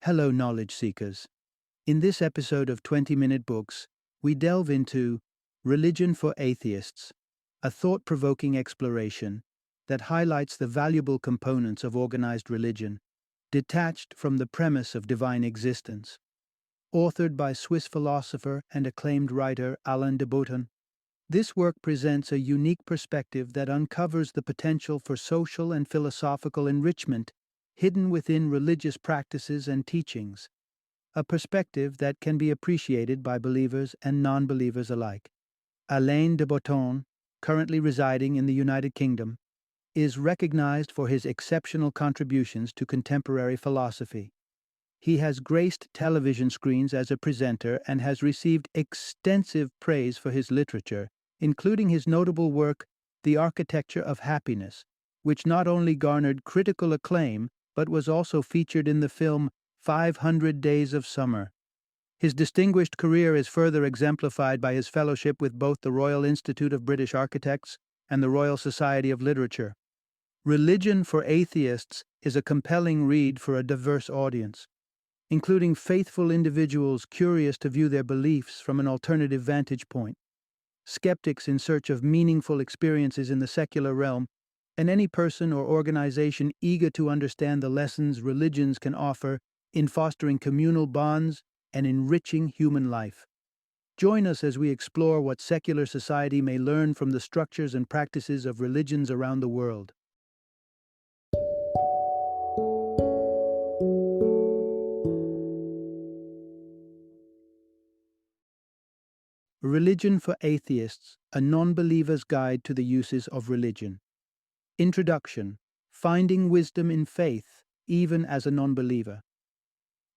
Hello, knowledge seekers. In this episode of 20-Minute Books, we delve into Religion for Atheists, a thought-provoking exploration that highlights the valuable components of organized religion, detached from the premise of divine existence. Authored by Swiss philosopher and acclaimed writer Alain de Botton, this work presents a unique perspective that uncovers the potential for social and philosophical enrichment hidden within religious practices and teachings, a perspective that can be appreciated by believers and non-believers alike. Alain de Botton, currently residing in the United Kingdom, is recognized for his exceptional contributions to contemporary philosophy. He has graced television screens as a presenter and has received extensive praise for his literature, including his notable work, The Architecture of Happiness, which not only garnered critical acclaim but was also featured in the film 500 Days of Summer. His distinguished career is further exemplified by his fellowship with both the Royal Institute of British Architects and the Royal Society of Literature. Religion for Atheists is a compelling read for a diverse audience, including faithful individuals curious to view their beliefs from an alternative vantage point, skeptics in search of meaningful experiences in the secular realm, and any person or organization eager to understand the lessons religions can offer in fostering communal bonds and enriching human life. Join us as we explore what secular society may learn from the structures and practices of religions around the world. Religion for Atheists, a non-believer's guide to the uses of religion. Introduction: Finding wisdom in faith, even as a non-believer.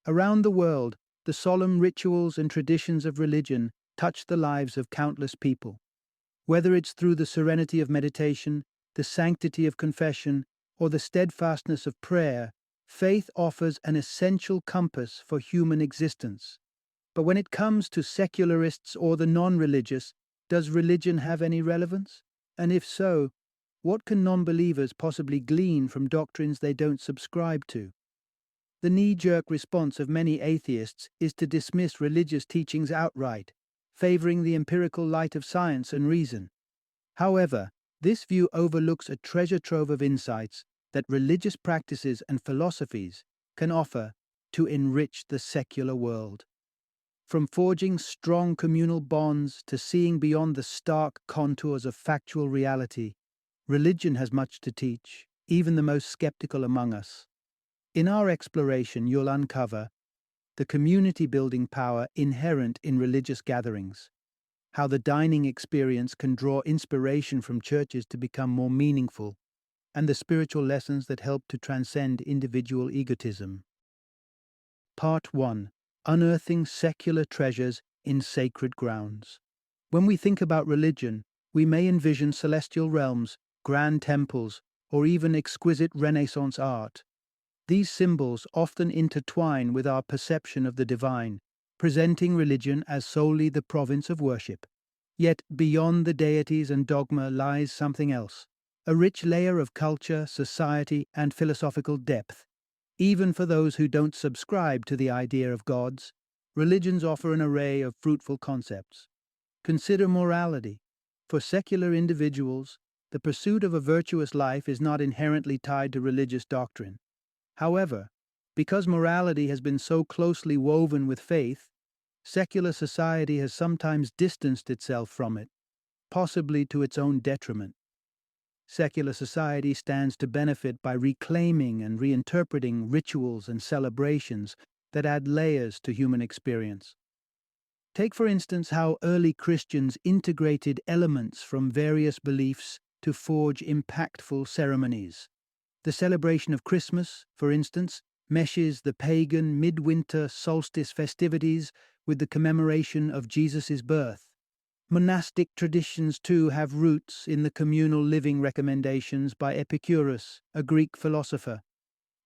Around the world, the solemn rituals and traditions of religion touch the lives of countless people. Whether it's through the serenity of meditation, the sanctity of confession, or the steadfastness of prayer, faith offers an essential compass for human existence. But when it comes to secularists or the non-religious, does religion have any relevance? And if so, what can non-believers possibly glean from doctrines they don't subscribe to? The knee-jerk response of many atheists is to dismiss religious teachings outright, favoring the empirical light of science and reason. However, this view overlooks a treasure trove of insights that religious practices and philosophies can offer to enrich the secular world. From forging strong communal bonds to seeing beyond the stark contours of factual reality, religion has much to teach, even the most skeptical among us. In our exploration, you'll uncover the community-building power inherent in religious gatherings, how the dining experience can draw inspiration from churches to become more meaningful, and the spiritual lessons that help to transcend individual egotism. Part 1. Unearthing secular treasures in sacred grounds. When we think about religion, we may envision celestial realms, grand temples, or even exquisite Renaissance art. These symbols often intertwine with our perception of the divine, presenting religion as solely the province of worship. Yet beyond the deities and dogma lies something else, a rich layer of culture, society, and philosophical depth. Even for those who don't subscribe to the idea of gods, religions offer an array of fruitful concepts. Consider morality. For secular individuals, the pursuit of a virtuous life is not inherently tied to religious doctrine. However, because morality has been so closely woven with faith, secular society has sometimes distanced itself from it, possibly to its own detriment. Secular society stands to benefit by reclaiming and reinterpreting rituals and celebrations that add layers to human experience. Take, for instance, how early Christians integrated elements from various beliefs to forge impactful ceremonies. The celebration of Christmas, for instance, meshes the pagan midwinter solstice festivities with the commemoration of Jesus' birth. Monastic traditions, too, have roots in the communal living recommendations by Epicurus, a Greek philosopher.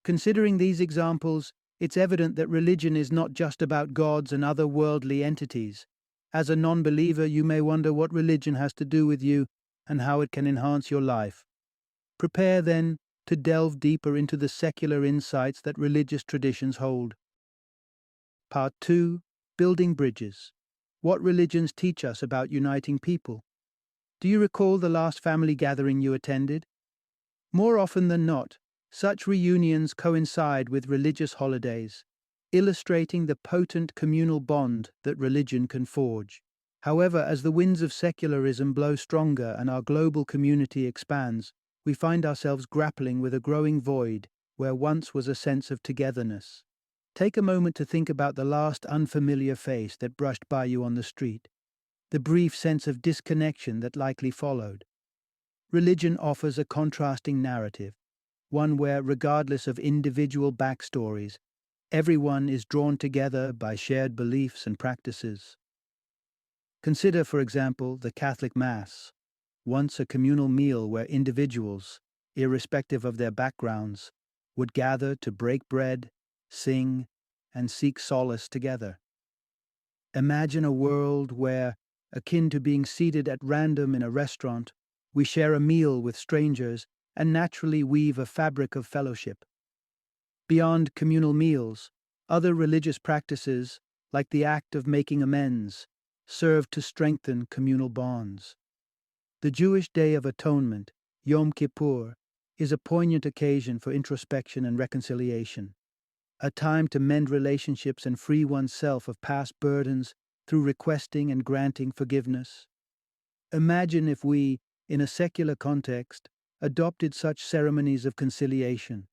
Considering these examples, it's evident that religion is not just about gods and other worldly entities. As a non-believer, you may wonder what religion has to do with you and how it can enhance your life. Prepare, then, to delve deeper into the secular insights that religious traditions hold. Part 2, Building Bridges. What religions teach us about uniting people? Do you recall the last family gathering you attended? More often than not, such reunions coincide with religious holidays, illustrating the potent communal bond that religion can forge. However, as the winds of secularism blow stronger and our global community expands, we find ourselves grappling with a growing void where once was a sense of togetherness. Take a moment to think about the last unfamiliar face that brushed by you on the street, the brief sense of disconnection that likely followed. Religion offers a contrasting narrative, one where, regardless of individual backstories, everyone is drawn together by shared beliefs and practices. Consider, for example, the Catholic Mass, once a communal meal where individuals, irrespective of their backgrounds, would gather to break bread, sing, and seek solace together. Imagine a world where, akin to being seated at random in a restaurant, we share a meal with strangers and naturally weave a fabric of fellowship. Beyond communal meals, other religious practices, like the act of making amends, serve to strengthen communal bonds. The Jewish Day of Atonement, Yom Kippur, is a poignant occasion for introspection and reconciliation, a time to mend relationships and free oneself of past burdens through requesting and granting forgiveness. Imagine if we, in a secular context, adopted such ceremonies of conciliation.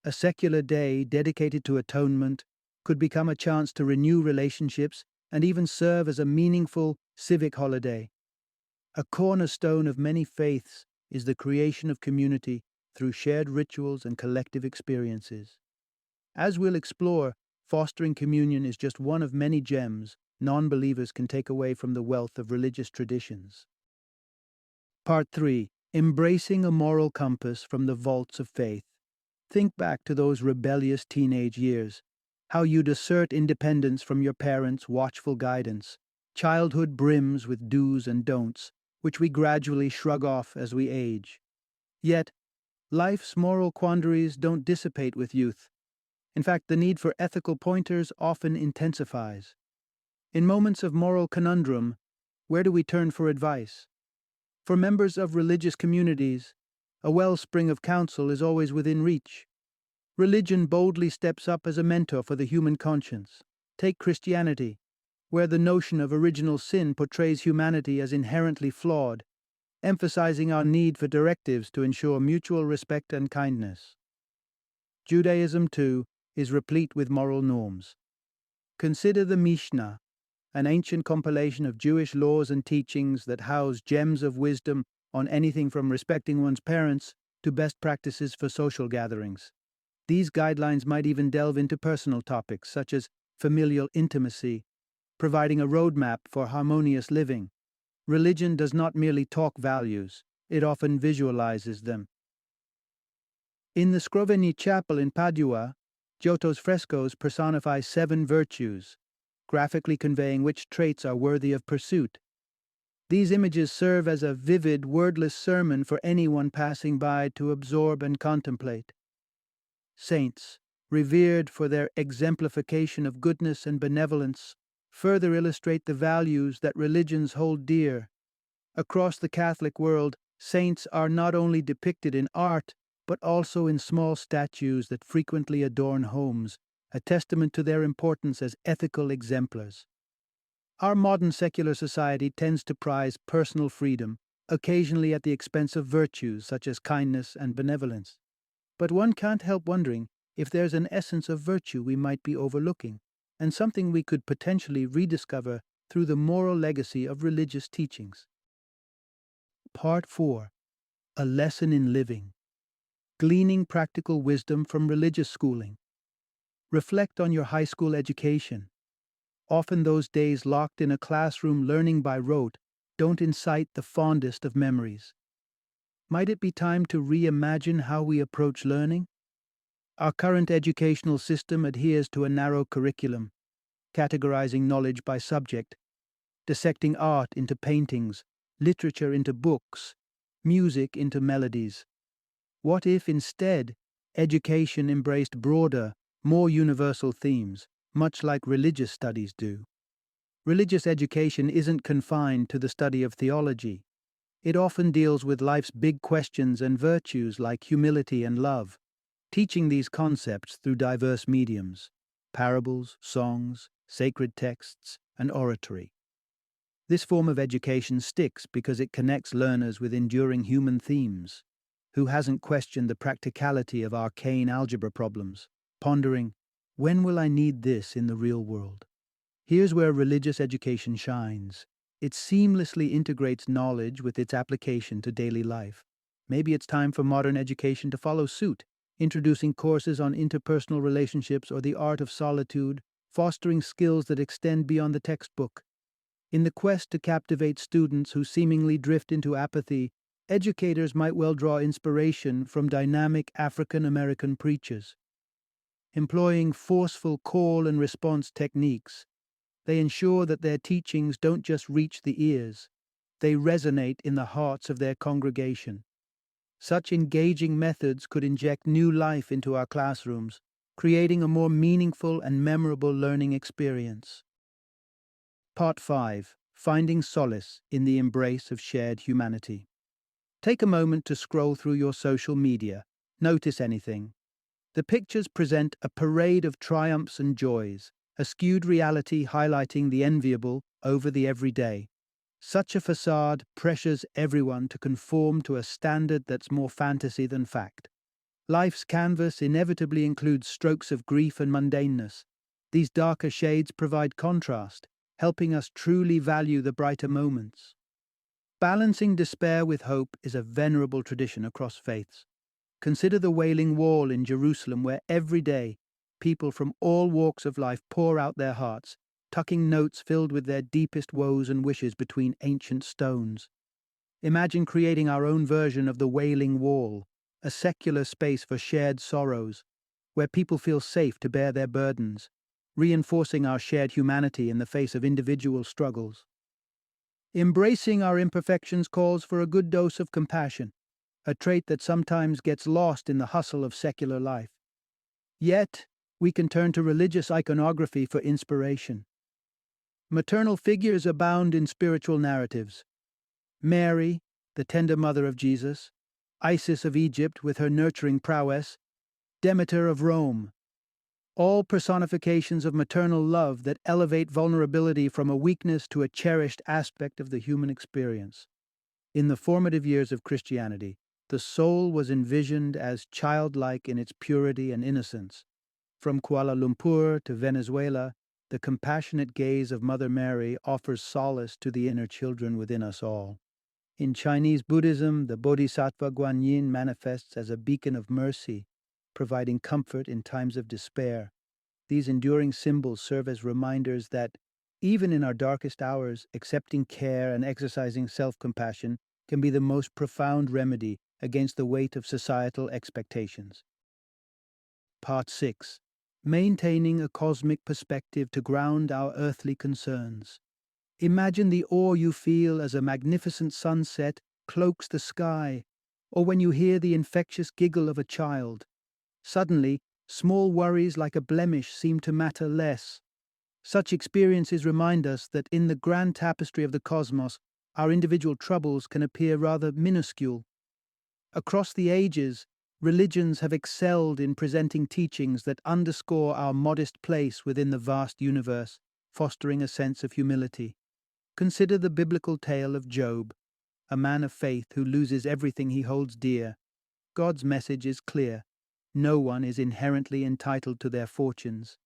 A secular day dedicated to atonement could become a chance to renew relationships and even serve as a meaningful civic holiday. A cornerstone of many faiths is the creation of community through shared rituals and collective experiences. As we'll explore, fostering communion is just one of many gems non-believers can take away from the wealth of religious traditions. Part 3. Embracing a moral compass from the vaults of faith. Think back to those rebellious teenage years, how you'd assert independence from your parents' watchful guidance. Childhood brims with do's and don'ts, which we gradually shrug off as we age. Yet, life's moral quandaries don't dissipate with youth. In fact, the need for ethical pointers often intensifies. In moments of moral conundrum, where do we turn for advice? For members of religious communities, a wellspring of counsel is always within reach. Religion boldly steps up as a mentor for the human conscience. Take Christianity, where the notion of original sin portrays humanity as inherently flawed, emphasizing our need for directives to ensure mutual respect and kindness. Judaism, too, is replete with moral norms. Consider the Mishnah, an ancient compilation of Jewish laws and teachings that house gems of wisdom on anything from respecting one's parents to best practices for social gatherings. These guidelines might even delve into personal topics such as familial intimacy, providing a roadmap for harmonious living. Religion does not merely talk values, it often visualizes them. In the Scrovegni Chapel in Padua, Giotto's frescoes personify 7 virtues, graphically conveying which traits are worthy of pursuit. These images serve as a vivid, wordless sermon for anyone passing by to absorb and contemplate. Saints, revered for their exemplification of goodness and benevolence, further illustrate the values that religions hold dear. Across the Catholic world, saints are not only depicted in art, but also in small statues that frequently adorn homes, a testament to their importance as ethical exemplars. Our modern secular society tends to prize personal freedom, occasionally at the expense of virtues such as kindness and benevolence. But one can't help wondering if there's an essence of virtue we might be overlooking, and something we could potentially rediscover through the moral legacy of religious teachings. Part 4. A Lesson in Living. Gleaning practical wisdom from religious schooling. Reflect on your high school education. Often those days locked in a classroom learning by rote don't incite the fondest of memories. Might it be time to reimagine how we approach learning? Our current educational system adheres to a narrow curriculum, categorizing knowledge by subject, dissecting art into paintings, literature into books, music into melodies. What if, instead, education embraced broader, more universal themes, much like religious studies do. Religious education isn't confined to the study of theology. It often deals with life's big questions and virtues like humility and love, teaching these concepts through diverse mediums: parables, songs, sacred texts, and oratory. This form of education sticks because it connects learners with enduring human themes. Who hasn't questioned the practicality of arcane algebra problems, pondering, when will I need this in the real world? Here's where religious education shines. It seamlessly integrates knowledge with its application to daily life. Maybe it's time for modern education to follow suit, introducing courses on interpersonal relationships or the art of solitude, fostering skills that extend beyond the textbook. In the quest to captivate students who seemingly drift into apathy, educators might well draw inspiration from dynamic African American preachers. Employing forceful call and response techniques, they ensure that their teachings don't just reach the ears, they resonate in the hearts of their congregation. Such engaging methods could inject new life into our classrooms, creating a more meaningful and memorable learning experience. Part 5. Finding Solace in the Embrace of Shared Humanity. Take a moment to scroll through your social media. Notice anything. The pictures present a parade of triumphs and joys, a skewed reality highlighting the enviable over the everyday. Such a facade pressures everyone to conform to a standard that's more fantasy than fact. Life's canvas inevitably includes strokes of grief and mundaneness. These darker shades provide contrast, helping us truly value the brighter moments. Balancing despair with hope is a venerable tradition across faiths. Consider the Wailing Wall in Jerusalem, where every day people from all walks of life pour out their hearts, tucking notes filled with their deepest woes and wishes between ancient stones. Imagine creating our own version of the Wailing Wall, a secular space for shared sorrows, where people feel safe to bear their burdens, reinforcing our shared humanity in the face of individual struggles. Embracing our imperfections calls for a good dose of compassion, a trait that sometimes gets lost in the hustle of secular life. Yet, we can turn to religious iconography for inspiration. Maternal figures abound in spiritual narratives. Mary, the tender mother of Jesus, Isis of Egypt with her nurturing prowess, Demeter of Rome, all personifications of maternal love that elevate vulnerability from a weakness to a cherished aspect of the human experience. In the formative years of Christianity, the soul was envisioned as childlike in its purity and innocence. From Kuala Lumpur to Venezuela, the compassionate gaze of Mother Mary offers solace to the inner children within us all. In Chinese Buddhism, the Bodhisattva Guanyin manifests as a beacon of mercy, providing comfort in times of despair. These enduring symbols serve as reminders that, even in our darkest hours, accepting care and exercising self-compassion can be the most profound remedy against the weight of societal expectations. Part 6. Maintaining a cosmic perspective to ground our earthly concerns. Imagine the awe you feel as a magnificent sunset cloaks the sky, or when you hear the infectious giggle of a child. Suddenly, small worries like a blemish seem to matter less. Such experiences remind us that in the grand tapestry of the cosmos, our individual troubles can appear rather minuscule. Across the ages, religions have excelled in presenting teachings that underscore our modest place within the vast universe, fostering a sense of humility. Consider the biblical tale of Job, a man of faith who loses everything he holds dear. God's message is clear. No one is inherently entitled to their fortunes.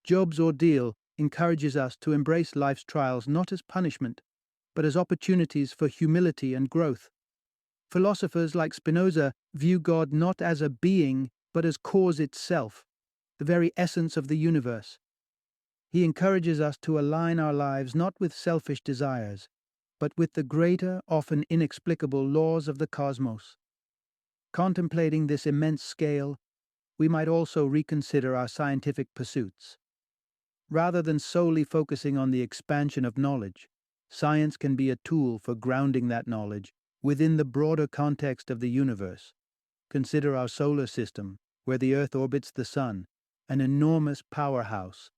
Job's ordeal encourages us to embrace life's trials not as punishment, but as opportunities for humility and growth. Philosophers like Spinoza view God not as a being, but as cause itself, the very essence of the universe. He encourages us to align our lives not with selfish desires, but with the greater, often inexplicable laws of the cosmos. Contemplating this immense scale, we might also reconsider our scientific pursuits. Rather than solely focusing on the expansion of knowledge, science can be a tool for grounding that knowledge within the broader context of the universe. Consider our solar system, where the Earth orbits the Sun, an enormous powerhouse.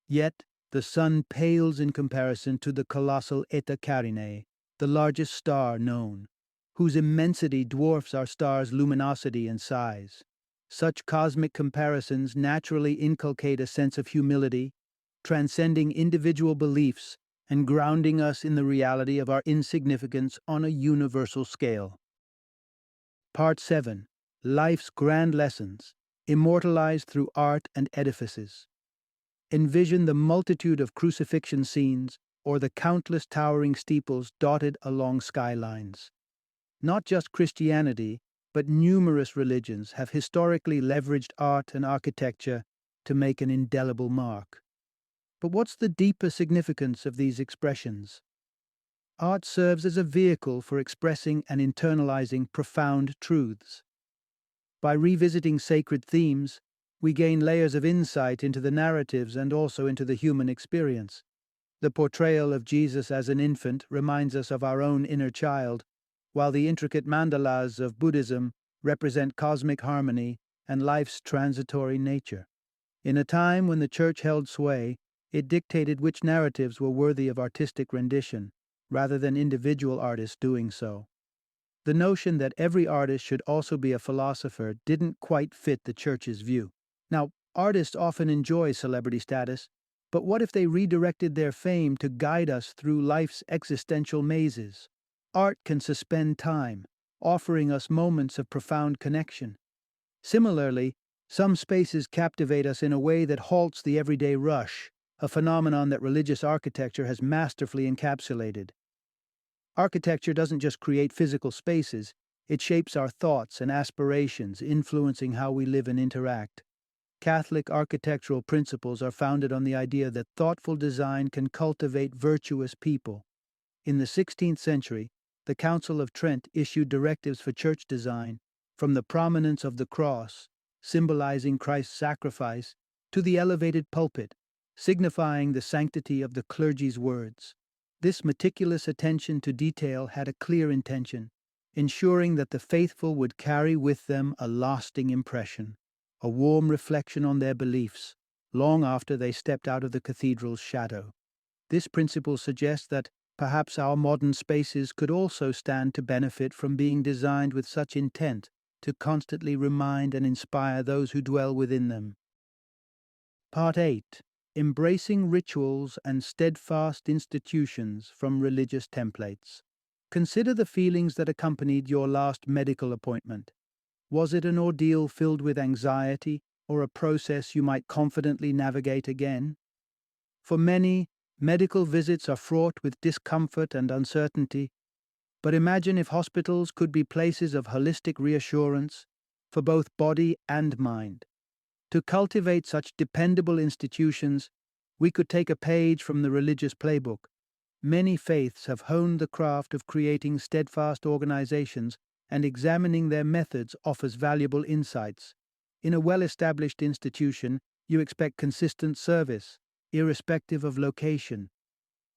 Yet, the sun pales in comparison to the colossal Eta Carinae, the largest star known, whose immensity dwarfs our star's luminosity and size. Such cosmic comparisons naturally inculcate a sense of humility, transcending individual beliefs and grounding us in the reality of our insignificance on a universal scale. Part 7. Life's Grand Lessons, immortalized through art and edifices. Envision the multitude of crucifixion scenes or the countless towering steeples dotted along skylines. Not just Christianity, but numerous religions have historically leveraged art and architecture to make an indelible mark. But what's the deeper significance of these expressions? Art serves as a vehicle for expressing and internalizing profound truths. By revisiting sacred themes, we gain layers of insight into the narratives and also into the human experience. The portrayal of Jesus as an infant reminds us of our own inner child, while the intricate mandalas of Buddhism represent cosmic harmony and life's transitory nature. In a time when the church held sway, it dictated which narratives were worthy of artistic rendition, rather than individual artists doing so. The notion that every artist should also be a philosopher didn't quite fit the church's view. Now, artists often enjoy celebrity status, but what if they redirected their fame to guide us through life's existential mazes? Art can suspend time, offering us moments of profound connection. Similarly, some spaces captivate us in a way that halts the everyday rush, a phenomenon that religious architecture has masterfully encapsulated. Architecture doesn't just create physical spaces, it shapes our thoughts and aspirations, influencing how we live and interact. Catholic architectural principles are founded on the idea that thoughtful design can cultivate virtuous people. In the 16th century, the Council of Trent issued directives for church design, from the prominence of the cross, symbolizing Christ's sacrifice, to the elevated pulpit, signifying the sanctity of the clergy's words. This meticulous attention to detail had a clear intention, ensuring that the faithful would carry with them a lasting impression, a warm reflection on their beliefs, long after they stepped out of the cathedral's shadow. This principle suggests that perhaps our modern spaces could also stand to benefit from being designed with such intent to constantly remind and inspire those who dwell within them. Part 8. Embracing Rituals and Steadfast Institutions from Religious Templates. Consider the feelings that accompanied your last medical appointment. Was it an ordeal filled with anxiety, or a process you might confidently navigate again? For many, medical visits are fraught with discomfort and uncertainty, but imagine if hospitals could be places of holistic reassurance for both body and mind. To cultivate such dependable institutions, we could take a page from the religious playbook. Many faiths have honed the craft of creating steadfast organizations, and examining their methods offers valuable insights. In a well-established institution, you expect consistent service, irrespective of location.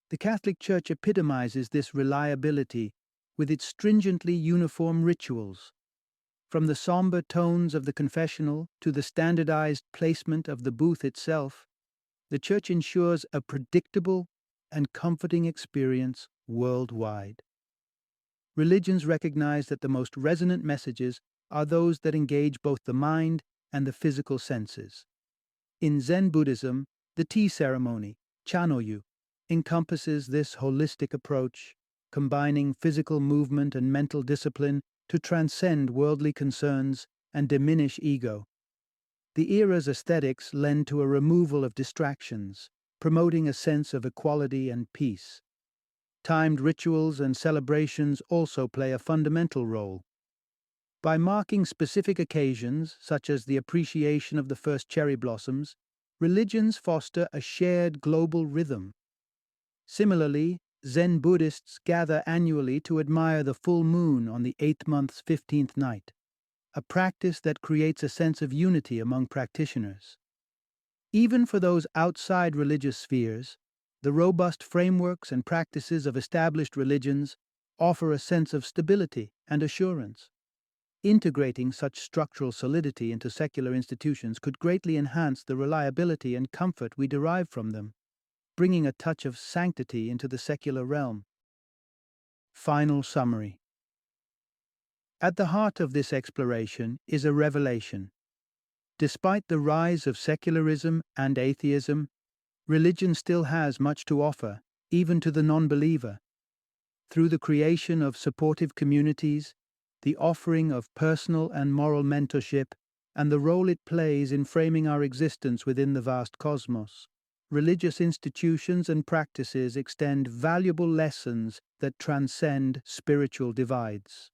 The Catholic Church epitomizes this reliability with its stringently uniform rituals. From the somber tones of the confessional to the standardized placement of the booth itself, the Church ensures a predictable and comforting experience worldwide. Religions recognize that the most resonant messages are those that engage both the mind and the physical senses. In Zen Buddhism, the tea ceremony, Chanoyu, encompasses this holistic approach, combining physical movement and mental discipline to transcend worldly concerns and diminish ego. The era's aesthetics lend to a removal of distractions, promoting a sense of equality and peace. Timed rituals and celebrations also play a fundamental role. By marking specific occasions, such as the appreciation of the first cherry blossoms, religions foster a shared global rhythm. Similarly, Zen Buddhists gather annually to admire the full moon on the 8th month's 15th night, a practice that creates a sense of unity among practitioners. Even for those outside religious spheres, the robust frameworks and practices of established religions offer a sense of stability and assurance. Integrating such structural solidity into secular institutions could greatly enhance the reliability and comfort we derive from them, bringing a touch of sanctity into the secular realm. Final summary. At the heart of this exploration is a revelation. Despite the rise of secularism and atheism, religion still has much to offer, even to the non-believer. Through the creation of supportive communities, the offering of personal and moral mentorship, and the role it plays in framing our existence within the vast cosmos, religious institutions and practices extend valuable lessons that transcend spiritual divides.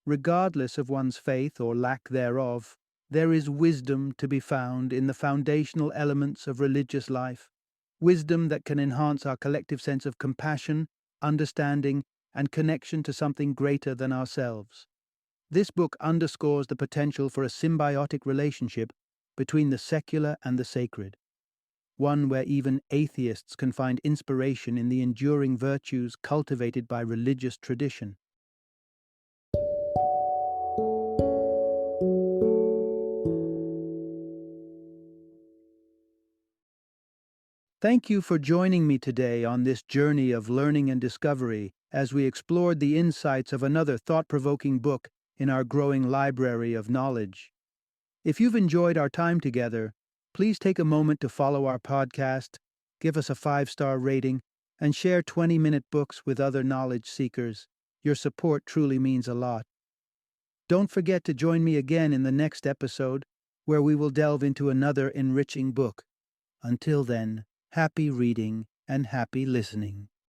Regardless of one's faith or lack thereof, there is wisdom to be found in the foundational elements of religious life, wisdom that can enhance our collective sense of compassion, understanding, and connection to something greater than ourselves. This book underscores the potential for a symbiotic relationship between the secular and the sacred, one where even atheists can find inspiration in the enduring virtues cultivated by religious tradition. Thank you for joining me today on this journey of learning and discovery as we explored the insights of another thought-provoking book in our growing library of knowledge. If you've enjoyed our time together, please take a moment to follow our podcast, give us a 5-star rating, and share 20-minute books with other knowledge seekers. Your support truly means a lot. Don't forget to join me again in the next episode, where we will delve into another enriching book. Until then, happy reading and happy listening.